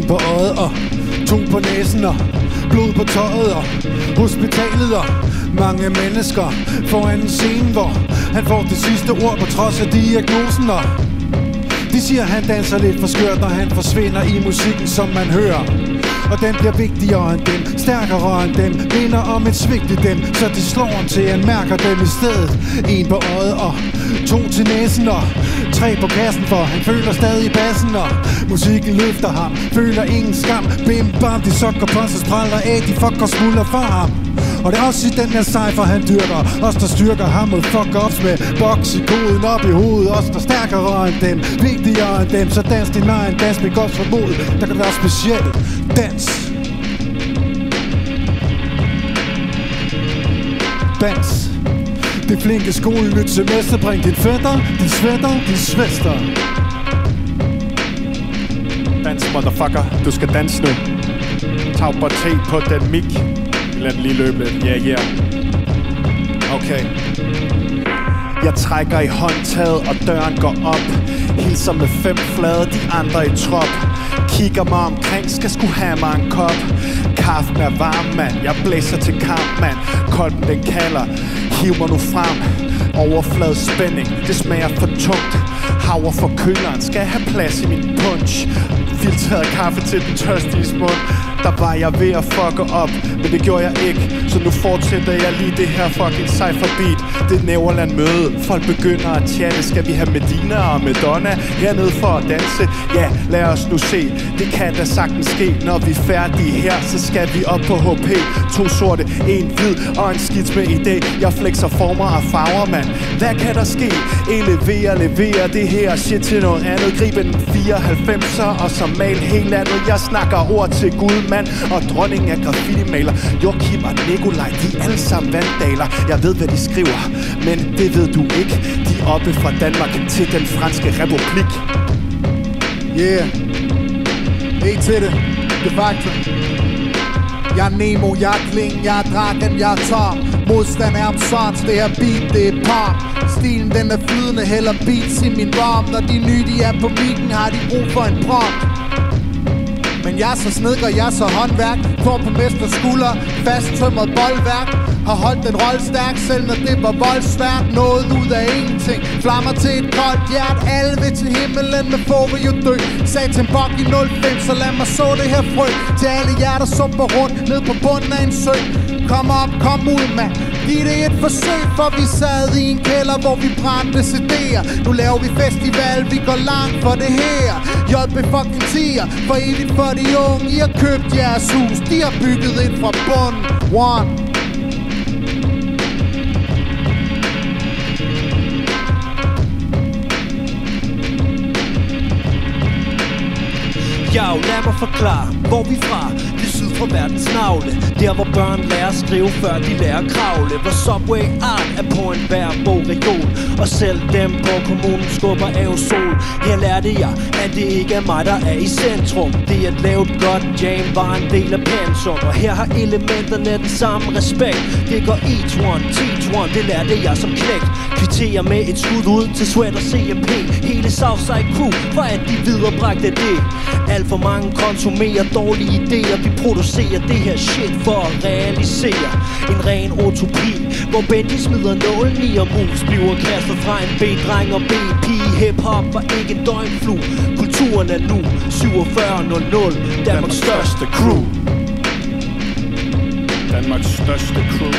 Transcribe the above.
på øjet og 2 på næsen og blod på tøjet og hospitalet og mange mennesker foran en scene, hvor han får det sidste ord på trods af diagnosen. Og de siger, han danser lidt for skørt, når han forsvinder i musikken, som man hører. Og den bliver vigtigere end dem, stærkere end dem, minder om et svigt i dem, så de slår ham til, han mærker dem i stedet. 1 på øjet og 2 til næsen og 3 på kassen, for han føler stadig bassen. Og musikken løfter ham, føler ingen skam. Bim bam, de sokker på sig, spræller af, de fucker smuldrer for ham. Og det er også i den her cypher, han dyrker os, der styrker ham mod fuck-ups med boks i koden op i hovedet. Os, der stærkere end dem, vigtigere end dem. Så dans din egen dans med godt formod. Der kan være speciel dans. Dans. Det flinke skole, nyt semester. Bring din fætter, din sweater, din svester. Dans, motherfucker. Du skal danse nu. Tag bare te på den mic. Lad den lige løbe lidt. Yeah. Okay. Jeg trækker i håndtaget, og døren går op. Hilser med 5 flade, de andre i trop. Kigger mig omkring, skal sgu have mig en kop. Kaffen er varm, mand. Jeg blæser til kamp, mand. Kolben den kalder. Hiv mig nu frem. Overflade spænding, det smager for tungt. Havre for køleren, skal have plads i min punch. Filtreret kaffe til den tørstige mund. Der var jeg ved at fucke op, men det gjorde jeg ikke. Så nu fortsætter jeg lige det her fucking cypher beat. Det er et Neverland møde, folk begynder at chatte. Skal vi have Medina og Madonna hernede for at danse? Ja, lad os nu se, det kan da sagtens ske. Når vi er færdige her, så skal vi op på HP. 2 sorte, 1 hvid og en skidt med idé. Jeg flexer former og farver, mand. Hvad kan der ske? En leverer det her shit til noget andet. Grib en 94'er og så mal helt andet. Jeg snakker ord til Gud, mand, og dronningen af graffiti-maler. Joachim og Nikolaj, de er alle sammen vandaler. Jeg ved, hvad de skriver, men det ved du ikke. De er oppe fra Danmark til den franske republik. Yeah. Ikke til det. De facto. Jeg er Nemo, jeg er Kling, jeg er Draken, jeg er Tom. Modstand er omsons, det her beat, det er pop. Stilen den er flydende, heller beats i min rom. Når de nye, de er på mikken, har de brug for en prompt. Men jeg er så snedker, jeg er så håndværk. Får på mesters skulder, fast tømret boldværk. Har holdt den rolle stærk, selv når det var voldsvært. Noget ud af ingenting, flammer til et koldt hjert. Alle vil til himmelen, men få vil jo dø. Sat til en bok i 05, så lad mig så det her frø. Til alle jer, der supper rundt ned på bunden af en sø. Kom op, kom ud, mand. Giv det et forsøg, for vi sad i en kælder, hvor vi brændte CD'er. Nu laver vi festival, vi går langt for det her. JB fucking 10'er, for evigt for de unge. I har købt jeres hus, de har bygget et fra bunden. One. Jo, lad mig forklare, hvor vi fra. Det er syd fra verdens navle. Der hvor børn lærer at skrive, før de lærer at kravle. Hvor Subway Art er på en hver bogreol. Og selv dem på kommunen skubber aerosol. Her lærte jeg, at det ikke er mig, der er i centrum. Det at lave et godt jam var en del af pensum. Og her har elementerne den samme respekt. Det går each one, teach one, det lærte jeg som knægt. Kvitterer med et skud ud til Sweat og CMP. Hele Southside Crew, for at de viderebragte det. Alt for mange konsumerer dårlige idéer. Vi producerer det her shit for at realisere en ren utopi, hvor Benji smider nålen i og mus bliver kastet fra en B-dreng og B-pige. Hip-hop var ikke en døgnflue. Kulturen er nu 4700. Danmarks største crew. Danmarks største crew.